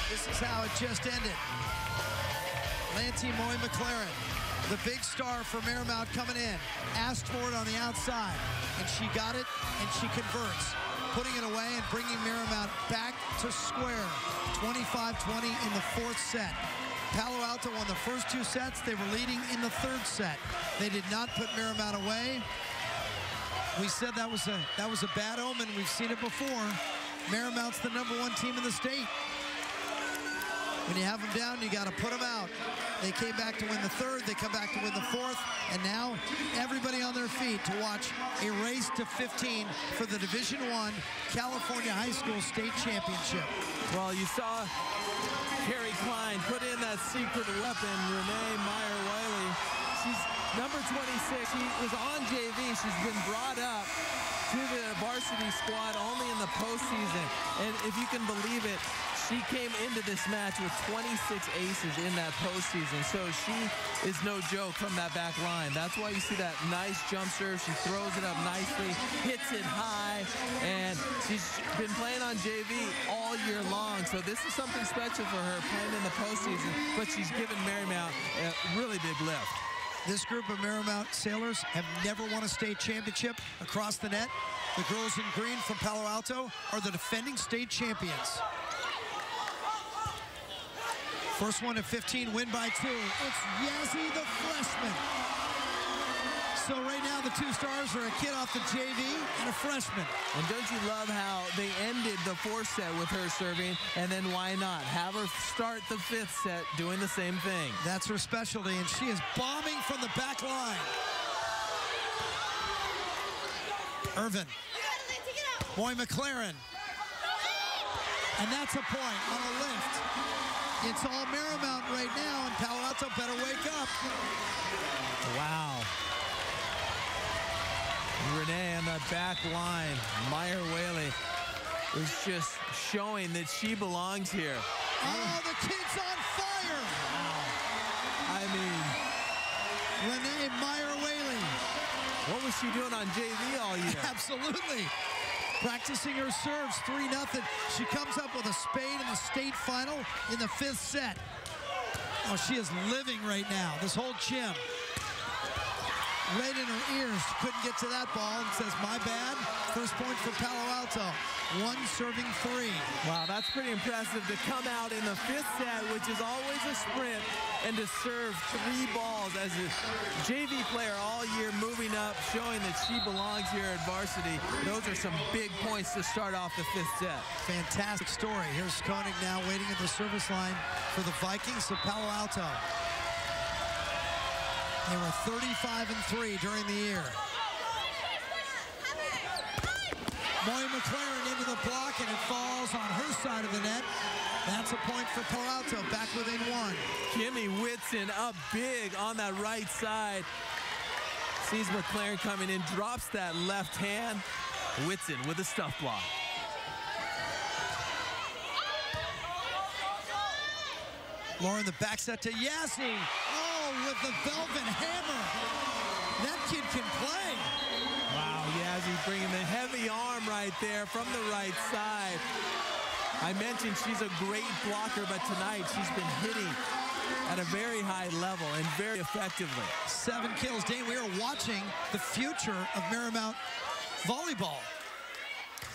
This is how it just ended. Lanty Moy McLaren, the big star for Marymount coming in, asked for it on the outside, and she got it, and she converts, putting it away and bringing Marymount back to square, 25-20 in the fourth set. Palo Alto won the first two sets. They were leading in the third set. They did not put Marymount away. We said that was a bad omen. We've seen it before. Marymount's the #1 team in the state. When you have them down, you got to put them out. They came back to win the third. They come back to win the fourth. And now everybody on their feet to watch a race to 15 for the Division I California High School State Championship. Well, you saw Carrie Klein put in that secret weapon, Renee Meyer-Wiley. She's number 26. She was on JV. She's been brought up to the varsity squad only in the postseason. And if you can believe it, she came into this match with 26 aces in that postseason. So she is no joke from that back line. That's why you see that nice jump serve. She throws it up nicely, hits it high, and she's been playing on JV all year long. So this is something special for her playing in the postseason, but she's given Marymount a really big lift. This group of Marymount Sailors have never won a state championship across the net. The girls in green from Palo Alto are the defending state champions. First one at 15, win by 2. It's Yazzie, the freshman. So right now the two stars are a kid off the JV and a freshman. And don't you love how they ended the fourth set with her serving, and then why not? Have her start the fifth set doing the same thing. That's her specialty, and she is bombing from the back line. Irvin. Moy McLaren. And that's a point on a lift. It's all Marymount right now, and Palo Alto better wake up. Wow. Renee on the back line. Meyer-Wiley is just showing that she belongs here. Oh, the kid's on fire. Wow. I mean, Renee Meyer-Wiley. What was she doing on JV all year? Absolutely. Practicing her serves, 3-0. She comes up with a spade in the state final in the fifth set. Oh, she is living right now, this whole gym. Right in her ears, couldn't get to that ball and says, my bad. First point for Palo Alto, 1 serving 3. Wow, that's pretty impressive to come out in the fifth set, which is always a sprint, and to serve 3 balls as a JV player all year, moving up, showing that she belongs here at varsity. Those are some big points to start off the fifth set. Fantastic story. Here's Koenig now waiting at the service line for the Vikings of Palo Alto. They were 35-3 during the year. Moy McLaren into the block, and it falls on her side of the net. That's a point for Palo Alto, back within 1. Kimmy Whitson up big on that right side. Sees McLaren coming in, drops that left hand. Whitson with a stuff block. Lauren, the back set to Yazzie. Oh, with the velvet hammer. That kid can play. Wow, Yazzie bringing the heavy arm right there from the right side. I mentioned she's a great blocker, but tonight she's been hitting at a very high level and very effectively. 7 kills. Dane, we are watching the future of Marymount volleyball.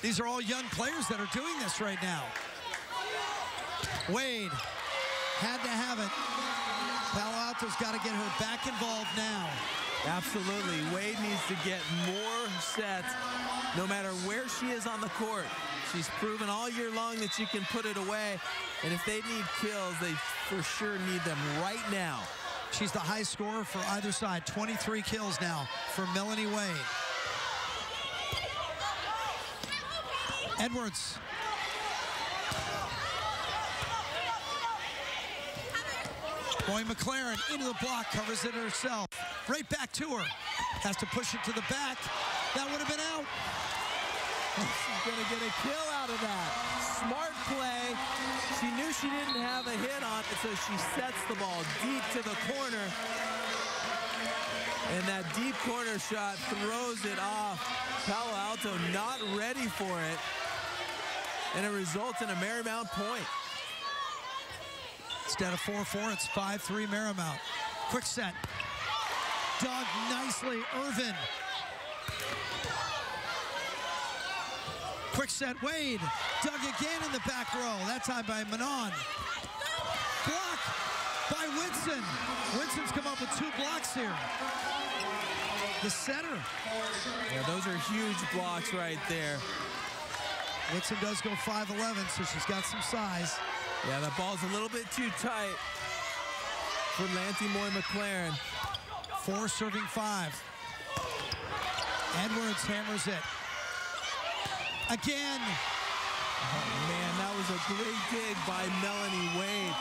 These are all young players that are doing this right now. Wade had to have it. Palo Alto's got to get her back involved now. Absolutely. Wade needs to get more sets no matter where she is on the court. She's proven all year long that she can put it away. And if they need kills, they for sure need them right now. She's the high scorer for either side. 23 kills now for Melanie Wade. Edwards. Moy McLaren into the block, covers it herself. Right back to her. Has to push it to the back. That would have been out. She's going to get a kill out of that. Smart play. She knew she didn't have a hit on it, so she sets the ball deep to the corner. And that deep corner shot throws it off. Palo Alto not ready for it. And it results in a Marymount point. Instead of 4-4, it's 5-3 Marymount. Quick set. Dug nicely, Irvin. Quick set, Wade. Dug again in the back row, that time by Manon. Block by Winston. Winston's come up with 2 blocks here. The center. Yeah, those are huge blocks right there. Winston does go 5'11", so she's got some size. Yeah, that ball's a little bit too tight for Lanty Moy McLaren. 4 serving 5. Edwards hammers it. Again. Oh, man, that was a great dig by Melanie Wade.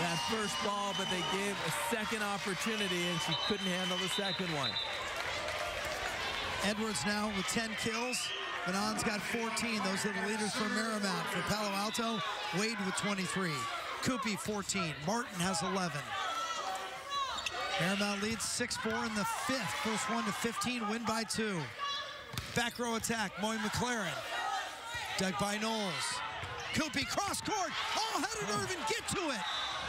That first ball, but they gave a second opportunity, and she couldn't handle the second one. Edwards now with 10 kills. Manon's got 14. Those are the leaders for Marymount. For Palo Alto, Wade with 23. Coopy 14. Martin has 11. Marymount leads 6-4 in the 5th. First one to 15, win by 2. Back row attack, Moy McLaren. Dug by Knowles. Coopy, cross court. Oh, how did Irvin get to it?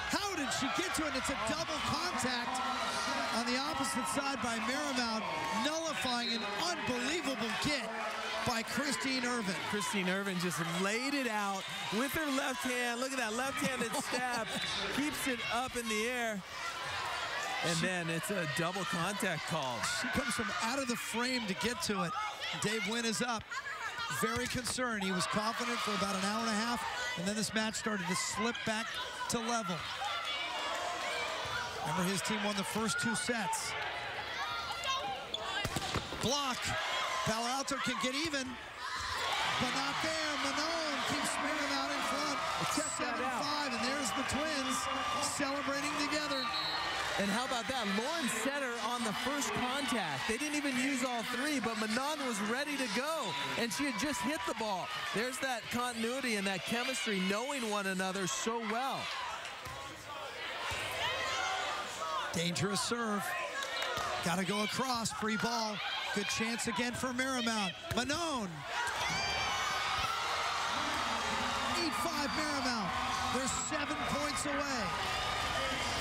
How did she get to it? It's a double contact on the opposite side by Marymount, nullifying an unbelievable get by Christine Irvin. Christine Irvin just laid it out with her left hand. Look at that left-handed stab. Keeps it up in the air. And then it's a double contact call. She comes from out of the frame to get to it. Dave Wynn is up. Very concerned. He was confident for about an hour and a half, and then this match started to slip back to level. Remember, his team won the first 2 sets. Block. Palo Alto can get even, but not there. Manon keeps Marymount in front. 7-5, and there's the Twins celebrating together. And how about that? Lauren set her on the first contact. They didn't even use all 3, but Manon was ready to go, and she had just hit the ball. There's that continuity and that chemistry, knowing one another so well. Dangerous serve. Got to go across, free ball. Good chance again for Marymount. Manon. 8-5 Marymount. They're 7 points away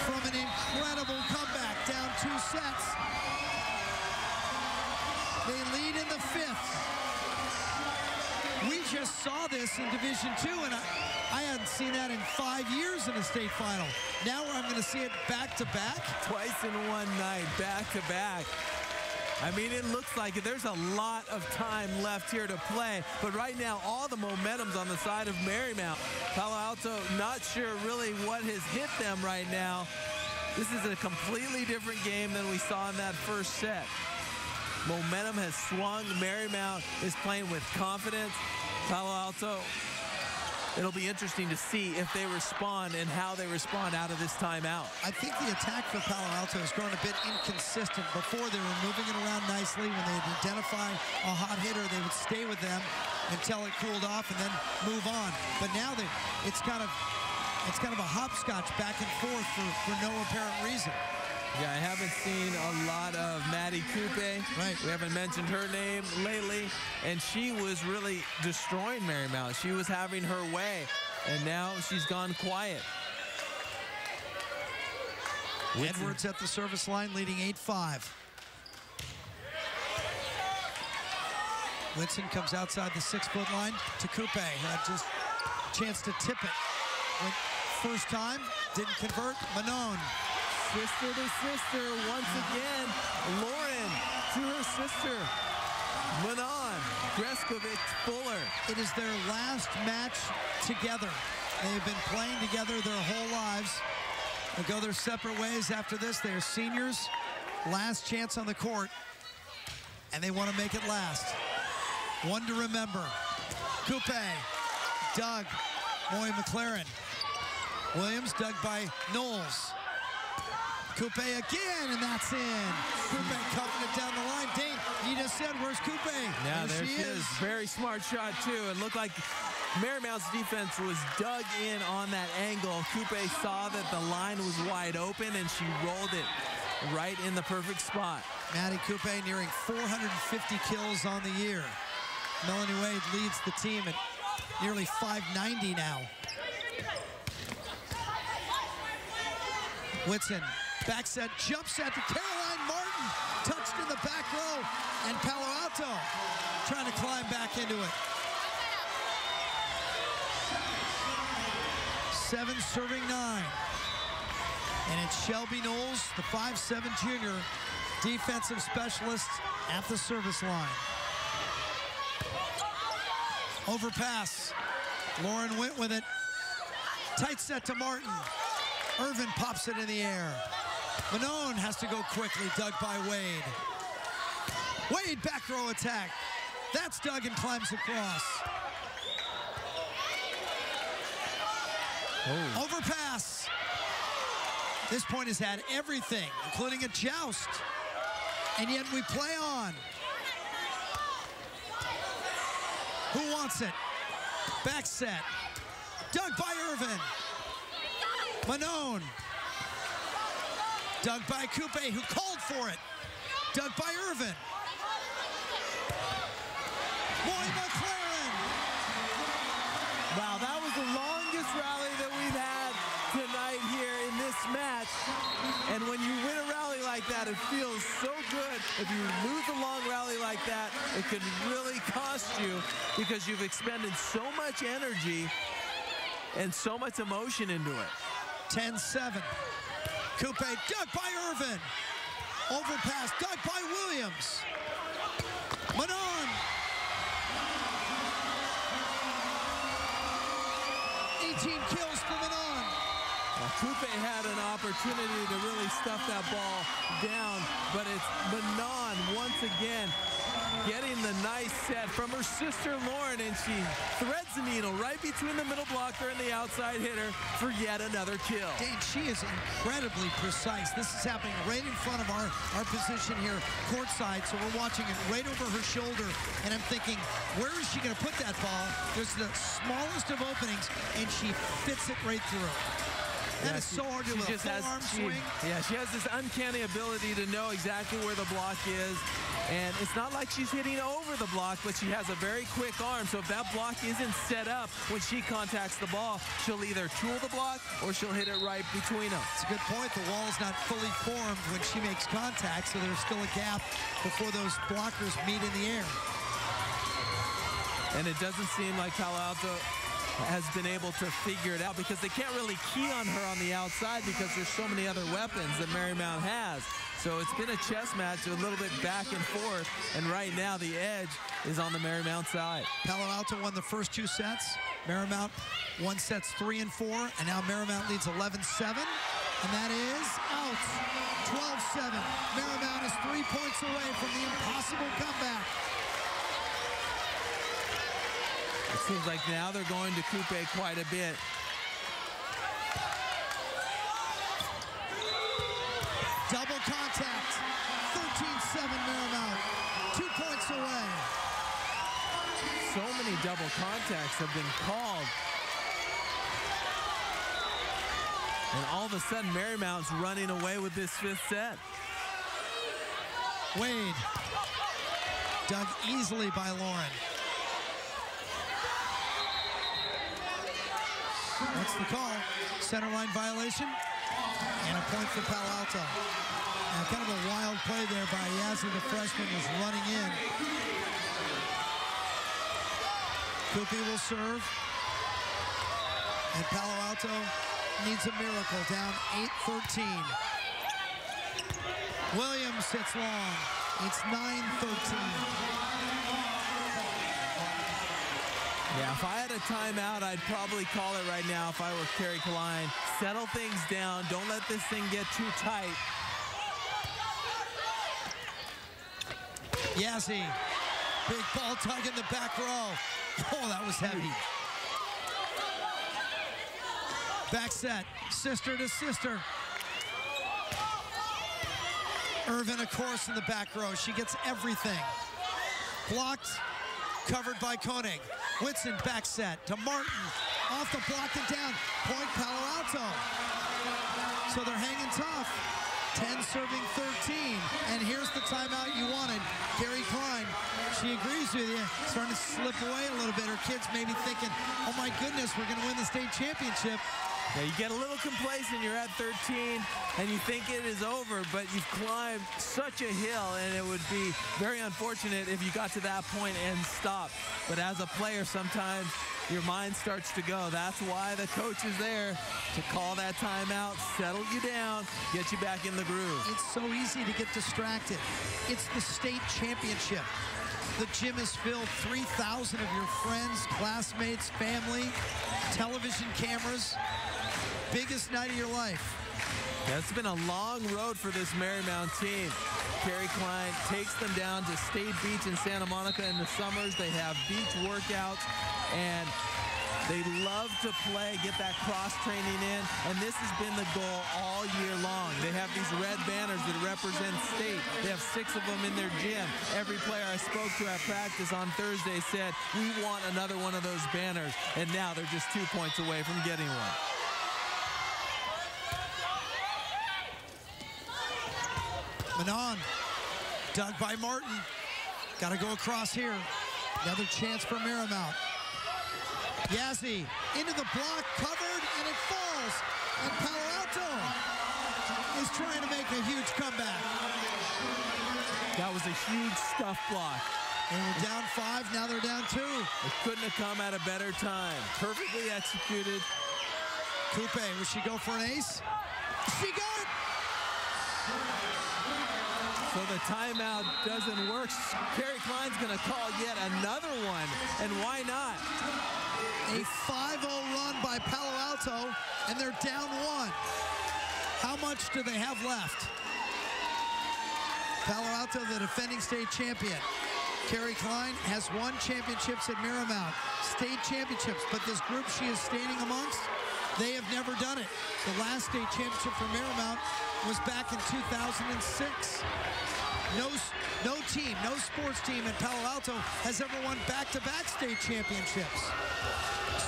from an incredible comeback, down 2 sets. They lead in the 5th. We just saw this in Division II, and I hadn't seen that in 5 years in a state final. Now I'm going to see it back-to-back. Twice in one night, back-to-back. I mean, it looks like there's a lot of time left here to play, but right now, all the momentum's on the side of Marymount. Palo Alto, not sure really what has hit them right now. This is a completely different game than we saw in that first set. Momentum has swung. Marymount is playing with confidence. Palo Alto, it'll be interesting to see if they respond and how they respond out of this timeout. I think the attack for Palo Alto has grown a bit inconsistent. Before, they were moving it around nicely. When they'd identify a hot hitter, they would stay with them until it cooled off and then move on. But now it's kind of a hopscotch back and forth for no apparent reason. Yeah, I haven't seen a lot of Maddie Coupe. Right. We haven't mentioned her name lately, and she was really destroying Marymount. She was having her way, and now she's gone quiet. Edwards at the service line, leading 8-5. Winston comes outside the 6-foot line to Coupe. Had just a chance to tip it. Went first time, didn't convert. Manon. Sister to sister once again. Lauren to her sister. Manon, Greskovic, Fuller. It is their last match together. They've been playing together their whole lives. They'll go their separate ways after this. They are seniors. Last chance on the court. And they want to make it last. One to remember. Coupe, Doug, Moy McLaren. Williams, dug by Knowles. Coupe again, and that's in. Coupe cuffing it down the line. Dane, you just said, where's Coupe? Yeah, there she is. Very smart shot, too. It looked like Marymount's defense was dug in on that angle. Coupe saw that the line was wide open, and she rolled it right in the perfect spot. Maddie Coupe nearing 450 kills on the year. Melanie Wade leads the team at nearly 590 now. Whitson, back set, jump set to Caroline Martin. Touched in the back row. And Palo Alto trying to climb back into it. 7 serving 9. And it's Shelby Knowles, the 5'7" junior, defensive specialist at the service line. Overpass. Lauren went with it. Tight set to Martin. Irvin pops it in the air. Manon has to go quickly, dug by Wade. Wade back row attack. That's dug and climbs across. Oh. Overpass. This point has had everything, including a joust. And yet we play on. Who wants it? Back set. Dug by Irvin. Manon. Dug by Coupe, who called for it. Dug by Irvin. Moy McLaren. Wow, that was the longest rally that we've had tonight here in this match. And when you win a rally like that, it feels so good. If you lose a long rally like that, it can really cost you because you've expended so much energy and so much emotion into it. 10-7. Coupe, dug by Irvin. Overpass, dug by Williams. Manon. 18 kills for Manon. Coupe had an opportunity to really stuff that ball down, but it's Manon once again getting the nice set from her sister Lauren, and she threads the needle right between the middle blocker and the outside hitter for yet another kill. Dane, she is incredibly precise. This is happening right in front of our position here, courtside, so we're watching it right over her shoulder, and I'm thinking, where is she going to put that ball? There's the smallest of openings, and she fits it right through. That is so hard to do with a full-arm swing. Yeah, she has this uncanny ability to know exactly where the block is. And it's not like she's hitting over the block, but she has a very quick arm. So if that block isn't set up when she contacts the ball, she'll either tool the block or she'll hit it right between them. It's a good point. The wall's not fully formed when she makes contact, so there's still a gap before those blockers meet in the air. And it doesn't seem like Palo Alto has been able to figure it out because they can't really key on her on the outside because there's so many other weapons that Marymount has. So it's been a chess match, a little bit back and forth, and right now the edge is on the Marymount side. Palo Alto won the first 2 sets. Marymount won sets 3 and 4, and now Marymount leads 11-7, and that is out. 12-7. Marymount is 3 points away from the impossible comeback. It seems like now they're going to Coupe quite a bit. Double contact. 13-7 Marymount. 2 points away. So many double contacts have been called. And all of a sudden, Marymount's running away with this 5th set. Wade. Dug easily by Lauren. What's the call? Center line violation and a point for Palo Alto. Now, kind of a wild play there by Yazzie, the freshman, was running in. Coupe will serve. And Palo Alto needs a miracle, down 8-13. Williams hits long. It's 9-13. Yeah, if I had a timeout, I'd probably call it right now if I were Kerry Klein. Settle things down. Don't let this thing get too tight. Yazzie, big ball tug in the back row. Oh, that was heavy. Back set, sister to sister. Irvin, of course, in the back row. She gets everything. Blocked, covered by Koenig. Whitson back set to Martin. Off the block and down. Point Palo Alto. So they're hanging tough. 10 serving 13. And here's the timeout you wanted. Kerry Klein, she agrees with you. Starting to slip away a little bit. Her kids may be thinking, oh my goodness, we're going to win the state championship. Yeah, you get a little complacent. You're at 13, and you think it is over, but you've climbed such a hill, and it would be very unfortunate if you got to that point and stopped. But as a player, sometimes your mind starts to go. That's why the coach is there to call that timeout, settle you down, get you back in the groove. It's so easy to get distracted. It's the state championship. The gym is filled, 3,000 of your friends, classmates, family, television cameras. Biggest night of your life. Yeah, it's been a long road for this Marymount team. Kerry Klein takes them down to State Beach in Santa Monica in the summers. They have beach workouts, and they love to play, get that cross-training in, and this has been the goal all year long. They have these red banners that represent state. They have 6 of them in their gym. Every player I spoke to at practice on Thursday said, we want another one of those banners, and now they're just 2 points away from getting one. Manon, dug by Martin. Got to go across here. Another chance for Marymount. Yazzie into the block, covered, and it falls. And Palo Alto is trying to make a huge comeback. That was a huge stuff block. They were down 5, now they're down 2. It couldn't have come at a better time. Perfectly executed. Coupe, will she go for an ace? She got it! So the timeout doesn't work. Kerry Klein's going to call yet another one, and why not? A 5-0 run by Palo Alto, and they're down 1. How much do they have left? Palo Alto, the defending state champion. Kerry Klein has won championships at Marymount, state championships, but this group she is standing amongst, they have never done it. The last state championship for Marymount was back in 2006. No team, no sports team in Palo Alto has ever won back-to-back state championships.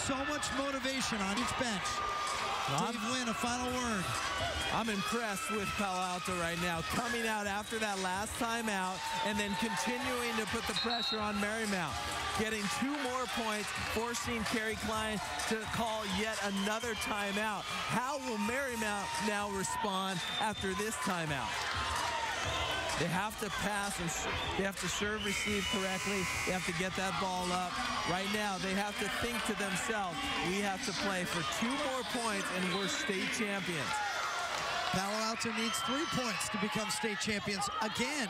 So much motivation on each bench. Dave Lynn, a final word. I'm impressed with Palo Alto right now, coming out after that last timeout and then continuing to put the pressure on Marymount. Getting 2 more points, forcing Kerry Klein to call yet another timeout. How will Marymount now respond after this timeout? They have to pass, and they have to serve, receive correctly. They have to get that ball up. Right now, they have to think to themselves, we have to play for 2 more points, and we're state champions. Palo Alto needs 3 points to become state champions again.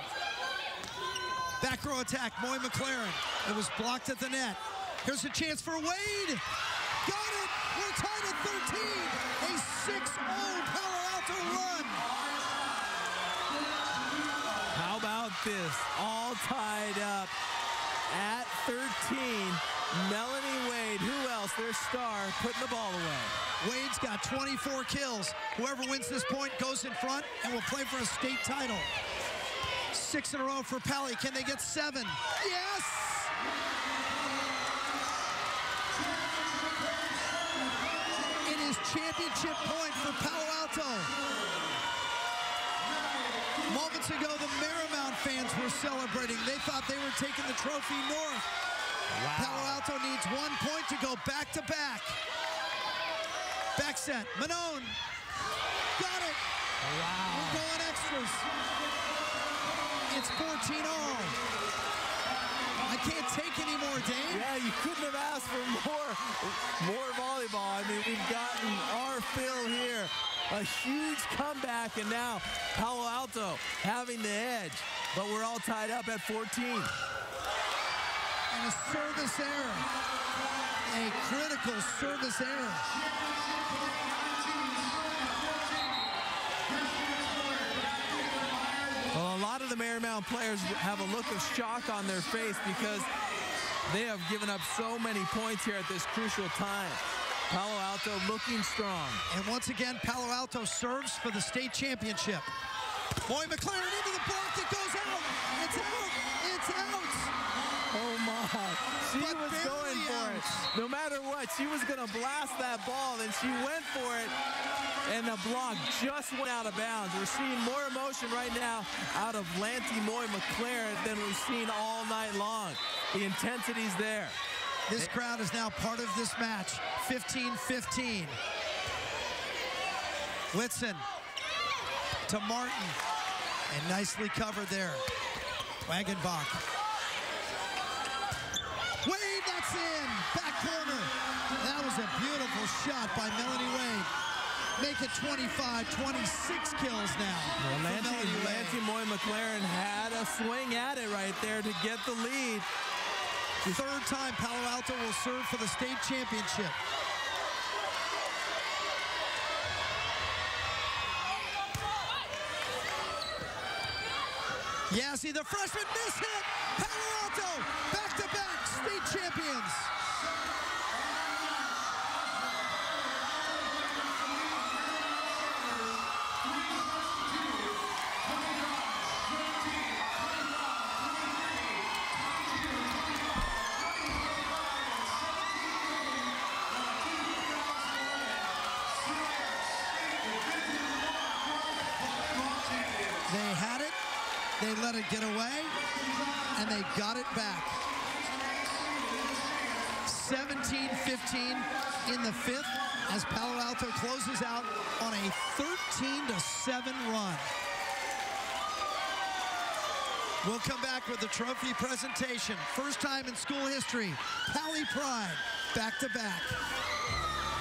Back row attack, Moy McLaren. It was blocked at the net. Here's a chance for Wade. Got it! We're tied at 13. A 6-0 Palo Alto run. How about this? All tied up at 13. Melanie Wade, who else? Their star, putting the ball away. Wade's got 24 kills. Whoever wins this point goes in front and will play for a state title. 6 in a row for Paly. Can they get 7? Yes! It is championship point for Palo Alto. Moments ago, the Marymount fans were celebrating. They thought they were taking the trophy north. Wow. Palo Alto needs 1 point to go back-to-back. Back set, Manon. Got it. Wow. We're going extras. It's 14 all. I can't take any more, Dave. Yeah, you couldn't have asked for more volleyball. I mean, we've gotten our fill here. A huge comeback, and now Palo Alto having the edge. But we're all tied up at 14. And a service error. A critical service error. Well, a lot of the Marymount players have a look of shock on their face because they have given up so many points here at this crucial time. Palo Alto looking strong. And once again, Palo Alto serves for the state championship. Moy McLaren into the block. It goes out. It's out. It's out. Oh, my. She But was going for barely it. No matter what, she was going to blast that ball, and she went for it. And the block just went out of bounds. We're seeing more emotion right now out of Lanty Moy McLaren than we've seen all night long. The intensity's there. This crowd is now part of this match. 15-15. Whitson to Martin, and nicely covered there. Wagenbach. Wade, that's in, back corner. That was a beautiful shot by Melanie Wade. Make it 25, 26 kills now. Well, Lanty Moy McLaren had a swing at it right there to get the lead. Third time Palo Alto will serve for the state championship. Yassi, the freshman, miss hit. Palo Alto, back-to-back state champions. They had it, they let it get away, and they got it back. 17-15 in the fifth as Palo Alto closes out on a 13-7 run. We'll come back with the trophy presentation. First time in school history, Paly Pride, back-to-back.